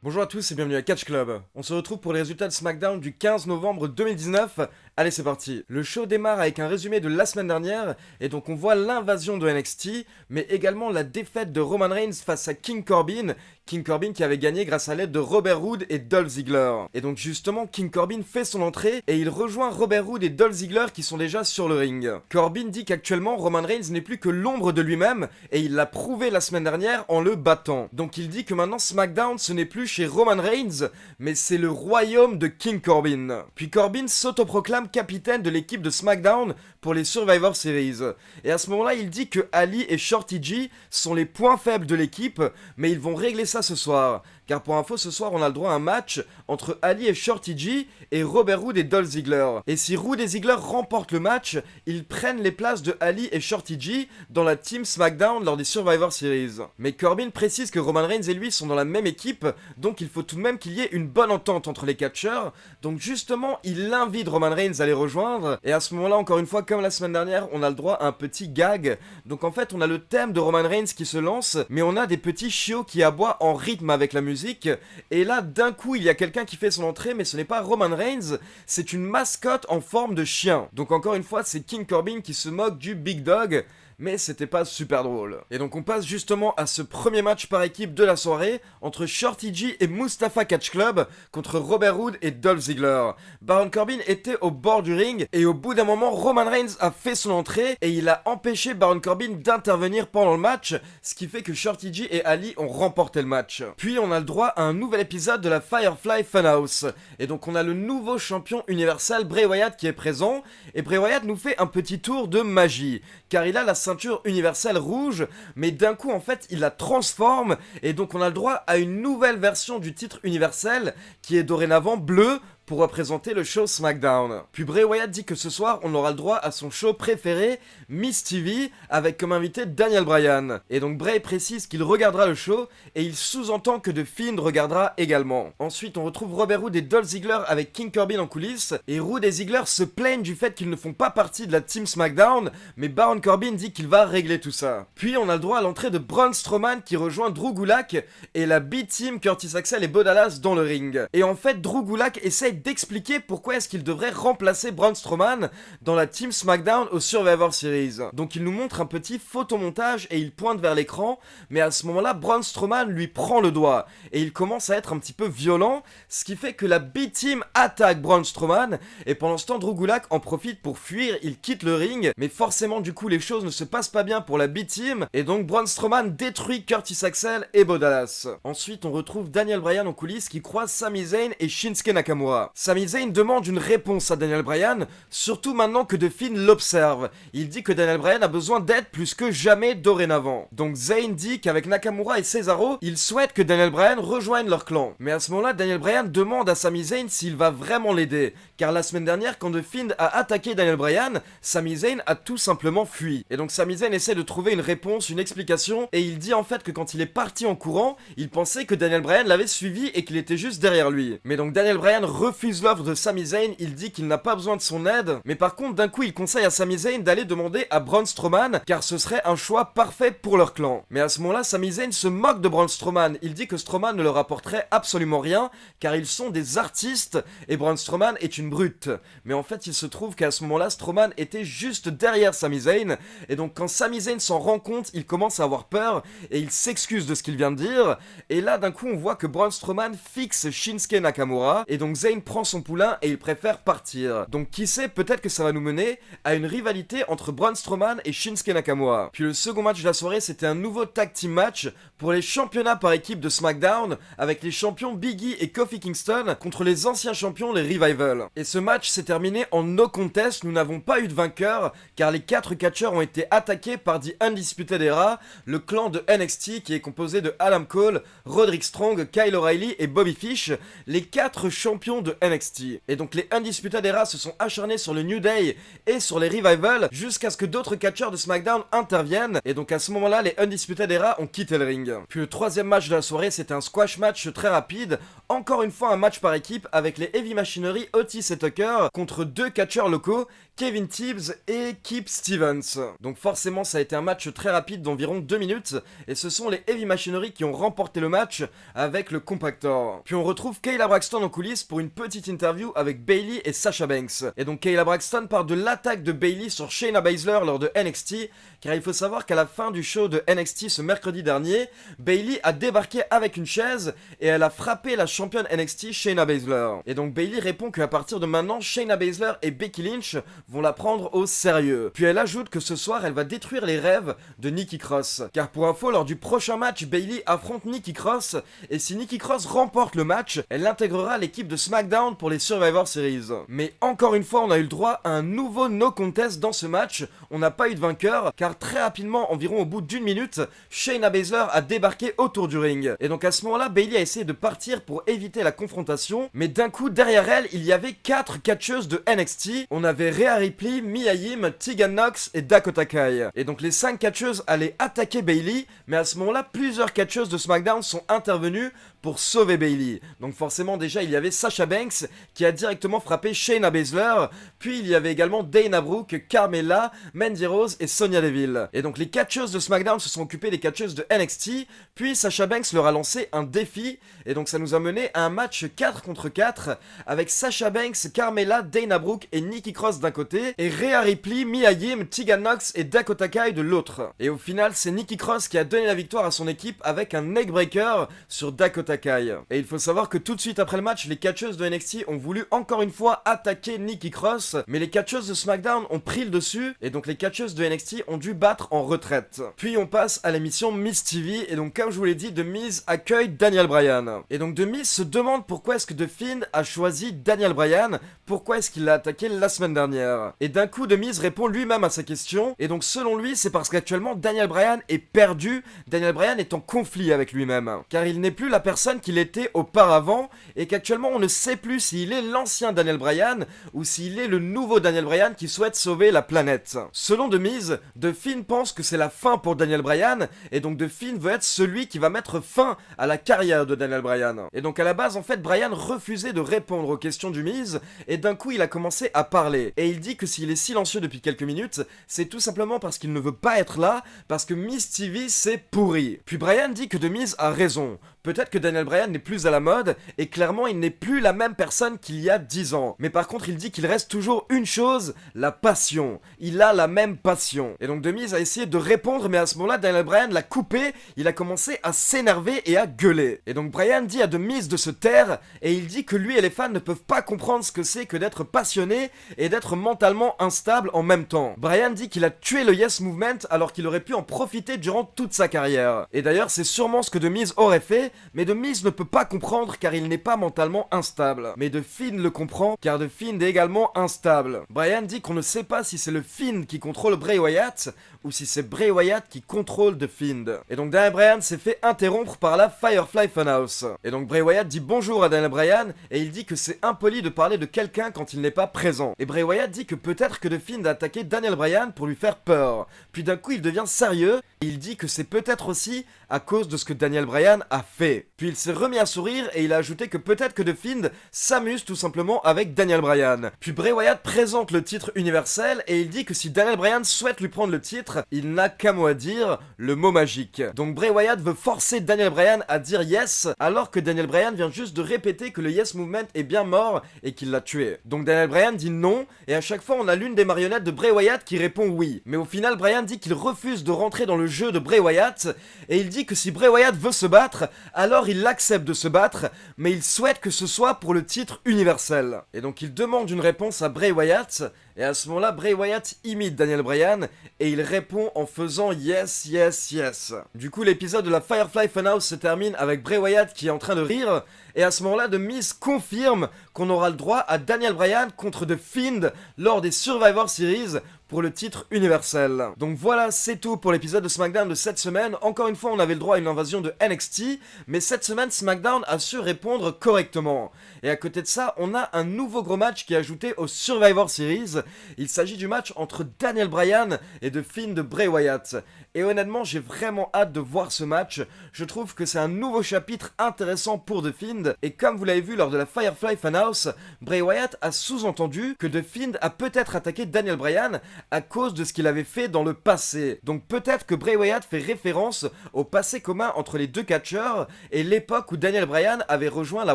Bonjour à tous et bienvenue à Catch Club. On se retrouve pour les résultats de SmackDown du 15 novembre 2019. Allez, c'est parti. Le show démarre avec un résumé de la semaine dernière et donc on voit l'invasion de NXT, mais également la défaite de Roman Reigns face à King Corbin. King Corbin qui avait gagné grâce à l'aide de Robert Roode et Dolph Ziggler. Et donc justement, King Corbin fait son entrée et il rejoint Robert Roode et Dolph Ziggler qui sont déjà sur le ring. Corbin dit qu'actuellement Roman Reigns n'est plus que l'ombre de lui-même et il l'a prouvé la semaine dernière en le battant. Donc il dit que maintenant SmackDown ce n'est plus chez Roman Reigns, mais c'est le royaume de King Corbin. Puis Corbin s'autoproclame capitaine de l'équipe de SmackDown pour les Survivor Series. Et à ce moment-là, il dit que Ali et Shorty G sont les points faibles de l'équipe, mais ils vont régler ça ce soir. Car pour info, ce soir, on a le droit à un match entre Ali et Shorty G et Robert Roode et Dolph Ziggler. Et si Roode et Ziggler remportent le match, ils prennent les places de Ali et Shorty G dans la team SmackDown lors des Survivor Series. Mais Corbin précise que Roman Reigns et lui sont dans la même équipe, donc il faut tout de même qu'il y ait une bonne entente entre les catcheurs. Donc justement, il invite Roman Reigns à les rejoindre. Et à ce moment-là, encore une fois, comme la semaine dernière, on a le droit à un petit gag. Donc en fait, on a le thème de Roman Reigns qui se lance, mais on a des petits chiots qui aboient en rythme avec la musique. Et là, d'un coup, il y a quelqu'un qui fait son entrée, mais ce n'est pas Roman Reigns, c'est une mascotte en forme de chien. Donc encore une fois, c'est King Corbin qui se moque du Big Dog, mais c'était pas super drôle. Et donc on passe justement à ce premier match par équipe de la soirée entre Shorty G et Mustafa Catch Club contre Robert Roode et Dolph Ziggler. Baron Corbin était au bord du ring et au bout d'un moment Roman Reigns a fait son entrée et il a empêché Baron Corbin d'intervenir pendant le match, ce qui fait que Shorty G et Ali ont remporté le match. Puis on a le droit à un nouvel épisode de la Firefly Funhouse et donc on a le nouveau champion universel Bray Wyatt qui est présent et Bray Wyatt nous fait un petit tour de magie car il a la ceinture universelle rouge, mais d'un coup en fait il la transforme et donc on a le droit à une nouvelle version du titre universel qui est dorénavant bleu pour représenter le show SmackDown. Puis Bray Wyatt dit que ce soir on aura le droit à son show préféré, Miss TV, avec comme invité Daniel Bryan. Et donc Bray précise qu'il regardera le show et il sous-entend que The Fiend regardera également. Ensuite on retrouve Robert Roode et Dolph Ziggler avec King Corbin en coulisses et Roode et Ziggler se plaignent du fait qu'ils ne font pas partie de la team SmackDown, mais Baron Corbin dit qu'il va régler tout ça. Puis on a le droit à l'entrée de Braun Strowman qui rejoint Drew Gulak et la B-Team Curtis Axel et Bo Dallas dans le ring. Et en fait Drew Gulak essaye d'expliquer pourquoi est-ce qu'il devrait remplacer Braun Strowman dans la team SmackDown au Survivor Series. Donc il nous montre un petit photomontage et il pointe vers l'écran, mais à ce moment-là Braun Strowman lui prend le doigt et il commence à être un petit peu violent, ce qui fait que la B-Team attaque Braun Strowman et pendant ce temps Drew Gulak en profite pour fuir, il quitte le ring, mais forcément du coup les choses ne se passent pas bien pour la B-Team et donc Braun Strowman détruit Curtis Axel et Bo Dallas. Ensuite on retrouve Daniel Bryan en coulisses qui croise Sami Zayn et Shinsuke Nakamura. Sami Zayn demande une réponse à Daniel Bryan, surtout maintenant que The Fiend l'observe. Il dit que Daniel Bryan a besoin d'aide plus que jamais dorénavant. Donc Zayn dit qu'avec Nakamura et Cesaro, il souhaite que Daniel Bryan rejoigne leur clan. Mais à ce moment-là, Daniel Bryan demande à Sami Zayn s'il va vraiment l'aider. Car la semaine dernière, quand The Fiend a attaqué Daniel Bryan, Sami Zayn a tout simplement fui. Et donc Sami Zayn essaie de trouver une réponse, une explication, et il dit en fait que quand il est parti en courant, il pensait que Daniel Bryan l'avait suivi et qu'il était juste derrière lui. Mais donc Daniel Bryan refuse l'offre de Sami Zayn, il dit qu'il n'a pas besoin de son aide, mais par contre d'un coup il conseille à Sami Zayn d'aller demander à Braun Strowman, car ce serait un choix parfait pour leur clan. Mais à ce moment-là, Sami Zayn se moque de Braun Strowman, il dit que Strowman ne leur apporterait absolument rien, car ils sont des artistes, et Braun Strowman est une brute. Mais en fait il se trouve qu'à ce moment-là, Strowman était juste derrière Sami Zayn, et donc quand Sami Zayn s'en rend compte, il commence à avoir peur, et il s'excuse de ce qu'il vient de dire, et là d'un coup on voit que Braun Strowman fixe Shinsuke Nakamura, et donc Zayn prend son poulain et il préfère partir. Donc qui sait, peut-être que ça va nous mener à une rivalité entre Braun Strowman et Shinsuke Nakamura. Puis le second match de la soirée, c'était un nouveau tag team match pour les championnats par équipe de SmackDown avec les champions Big E et Kofi Kingston contre les anciens champions, les Revival. Et ce match s'est terminé en no contest, nous n'avons pas eu de vainqueur car les 4 catcheurs ont été attaqués par The Undisputed Era, le clan de NXT qui est composé de Adam Cole, Roderick Strong, Kyle O'Reilly et Bobby Fish, les 4 champions de NXT. Et donc les Undisputed Era se sont acharnés sur le New Day et sur les Revival jusqu'à ce que d'autres catcheurs de SmackDown interviennent. Et donc à ce moment-là, les Undisputed Era ont quitté le ring. Puis le troisième match de la soirée, c'était un squash match très rapide. Encore une fois un match par équipe avec les Heavy Machinery, Otis et Tucker contre 2 catcheurs locaux Kevin Tibbs et Kip Stevens. Donc forcément ça a été un match très rapide d'environ 2 minutes et ce sont les Heavy Machinery qui ont remporté le match avec le Compactor. Puis on retrouve Kayla Braxton en coulisses pour une petite interview avec Bayley et Sasha Banks. Et donc Kayla Braxton parle de l'attaque de Bayley sur Shayna Baszler lors de NXT, car il faut savoir qu'à la fin du show de NXT ce mercredi dernier, Bayley a débarqué avec une chaise et elle a frappé la championne NXT Shayna Baszler. Et donc Bayley répond qu'à partir de maintenant, Shayna Baszler et Becky Lynch vont la prendre au sérieux. Puis elle ajoute que ce soir, elle va détruire les rêves de Nikki Cross. Car pour info, lors du prochain match, Bayley affronte Nikki Cross et si Nikki Cross remporte le match, elle intégrera l'équipe de SmackDown pour les Survivor Series. Mais encore une fois, on a eu le droit à un nouveau no contest dans ce match. On n'a pas eu de vainqueur car très rapidement, environ au bout d'une minute, Shayna Baszler a débarqué autour du ring. Et donc à ce moment-là, Bayley a essayé de partir pour éviter la confrontation, mais d'un coup derrière elle, il y avait 4 catcheuses de NXT. On avait Rhea Ripley, Mia Yim, Tegan Nox et Dakota Kai. Et donc les 5 catcheuses allaient attaquer Bayley, mais à ce moment-là, plusieurs catcheuses de SmackDown sont intervenues pour sauver Bayley. Donc forcément déjà il y avait Sasha Banks qui a directement frappé Shayna Baszler, puis il y avait également Dana Brooke, Carmella, Mandy Rose et Sonya Deville. Et donc les catcheuses de SmackDown se sont occupées des catcheuses de NXT, puis Sasha Banks leur a lancé un défi, et donc ça nous a mené à un match 4 contre 4, avec Sasha Banks, Carmella, Dana Brooke et Nikki Cross d'un côté, et Rhea Ripley, Mia Yim, Tegan Nox et Dakota Kai de l'autre. Et au final c'est Nikki Cross qui a donné la victoire à son équipe avec un neckbreaker sur Dakota Kai. Et il faut savoir que tout de suite après le match, les catcheuses de NXT ont voulu encore une fois attaquer Nikki Cross, mais les catcheuses de SmackDown ont pris le dessus, et donc les catcheuses de NXT ont dû battre en retraite. Puis on passe à l'émission Miz TV, et donc comme je vous l'ai dit, The Miz accueille Daniel Bryan. Et donc The Miz se demande pourquoi est-ce que The Fiend a choisi Daniel Bryan, pourquoi est-ce qu'il l'a attaqué la semaine dernière. Et d'un coup The Miz répond lui-même à sa question, et donc selon lui c'est parce qu'actuellement Daniel Bryan est perdu, Daniel Bryan est en conflit avec lui-même, car il n'est plus la personne qu'il était auparavant et qu'actuellement on ne sait plus s'il est l'ancien Daniel Bryan ou s'il est le nouveau Daniel Bryan qui souhaite sauver la planète. Selon The Miz, The Fiend pense que c'est la fin pour Daniel Bryan et donc The Fiend veut être celui qui va mettre fin à la carrière de Daniel Bryan. Et donc à la base en fait Bryan refusait de répondre aux questions du Miz et d'un coup il a commencé à parler et il dit que s'il est silencieux depuis quelques minutes c'est tout simplement parce qu'il ne veut pas être là, parce que Miz TV c'est pourri. Puis Bryan dit que The Miz a raison. Peut-être que Daniel Bryan n'est plus à la mode, et clairement il n'est plus la même personne qu'il y a 10 ans. Mais par contre il dit qu'il reste toujours une chose, la passion. Il a la même passion. Et donc The Miz a essayé de répondre, mais à ce moment-là Daniel Bryan l'a coupé, il a commencé à s'énerver et à gueuler. Et donc Bryan dit à The Miz de se taire, et il dit que lui et les fans ne peuvent pas comprendre ce que c'est que d'être passionné et d'être mentalement instable en même temps. Bryan dit qu'il a tué le Yes Movement alors qu'il aurait pu en profiter durant toute sa carrière. Et d'ailleurs c'est sûrement ce que The Miz aurait fait, mais The Miz ne peut pas comprendre car il n'est pas mentalement instable. Mais The Fiend le comprend car The Fiend est également instable. Bryan dit qu'on ne sait pas si c'est le Fiend qui contrôle Bray Wyatt ou si c'est Bray Wyatt qui contrôle The Fiend. Et donc Daniel Bryan s'est fait interrompre par la Firefly Funhouse. Et donc Bray Wyatt dit bonjour à Daniel Bryan et il dit que c'est impoli de parler de quelqu'un quand il n'est pas présent. Et Bray Wyatt dit que peut-être que The Fiend a attaqué Daniel Bryan pour lui faire peur. Puis d'un coup il devient sérieux et il dit que c'est peut-être aussi à cause de ce que Daniel Bryan a fait. Puis il s'est remis à sourire et il a ajouté que peut-être que The Fiend s'amuse tout simplement avec Daniel Bryan. Puis Bray Wyatt présente le titre universel et il dit que si Daniel Bryan souhaite lui prendre le titre, il n'a qu'un mot à dire, le mot magique. Donc Bray Wyatt veut forcer Daniel Bryan à dire yes, alors que Daniel Bryan vient juste de répéter que le Yes Movement est bien mort et qu'il l'a tué. Donc Daniel Bryan dit non, et à chaque fois on a l'une des marionnettes de Bray Wyatt qui répond oui. Mais au final Bryan dit qu'il refuse de rentrer dans le jeu de Bray Wyatt, et il dit que si Bray Wyatt veut se battre, alors il accepte de se battre, mais il souhaite que ce soit pour le titre universel. Et donc il demande une réponse à Bray Wyatt, et à ce moment-là, Bray Wyatt imite Daniel Bryan, et il répond en faisant yes, yes, yes. Du coup, l'épisode de la Firefly Funhouse se termine avec Bray Wyatt qui est en train de rire, et à ce moment-là, The Miz confirme qu'on aura le droit à Daniel Bryan contre The Fiend lors des Survivor Series pour le titre universel. Donc voilà, c'est tout pour l'épisode de SmackDown de cette semaine. Encore une fois, on avait le droit à une invasion de NXT, mais cette semaine, SmackDown a su répondre correctement. Et à côté de ça, on a un nouveau gros match qui est ajouté au Survivor Series. Il s'agit du match entre Daniel Bryan et The Fiend de Bray Wyatt. Et honnêtement, j'ai vraiment hâte de voir ce match. Je trouve que c'est un nouveau chapitre intéressant pour The Fiend. Et comme vous l'avez vu lors de la Firefly Funhouse, Bray Wyatt a sous-entendu que The Fiend a peut-être attaqué Daniel Bryan à cause de ce qu'il avait fait dans le passé. Donc peut-être que Bray Wyatt fait référence au passé commun entre les deux catcheurs et l'époque où Daniel Bryan avait rejoint la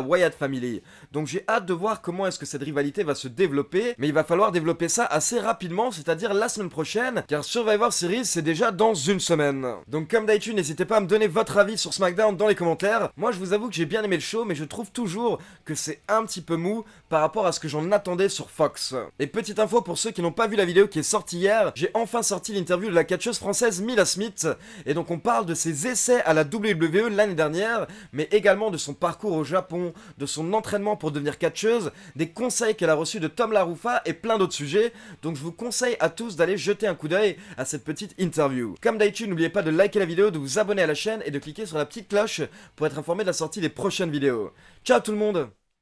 Wyatt Family. Donc j'ai hâte de voir comment est-ce que cette rivalité va se développer, mais il va falloir développer ça assez rapidement, c'est-à-dire la semaine prochaine, car Survivor Series c'est déjà dans une semaine. Donc comme d'habitude, n'hésitez pas à me donner votre avis sur SmackDown dans les commentaires. Moi je vous avoue que j'ai bien aimé le show, mais je trouve toujours que c'est un petit peu mou par rapport à ce que j'en attendais sur Fox. Et petite info pour ceux qui n'ont pas vu la vidéo qui est sortie hier, j'ai enfin sorti l'interview de la catcheuse française Mila Smith, et donc on parle de ses essais à la WWE l'année dernière, mais également de son parcours au Japon, de son entraînement pour devenir catcheuse, des conseils qu'elle a reçus de Tom LaRufa et plein d'autres sujets. Donc je vous conseille à tous d'aller jeter un coup d'œil à cette petite interview. Comme d'habitude, n'oubliez pas de liker la vidéo, de vous abonner à la chaîne et de cliquer sur la petite cloche pour être informé de la sortie des prochaines vidéos. Ciao tout le monde!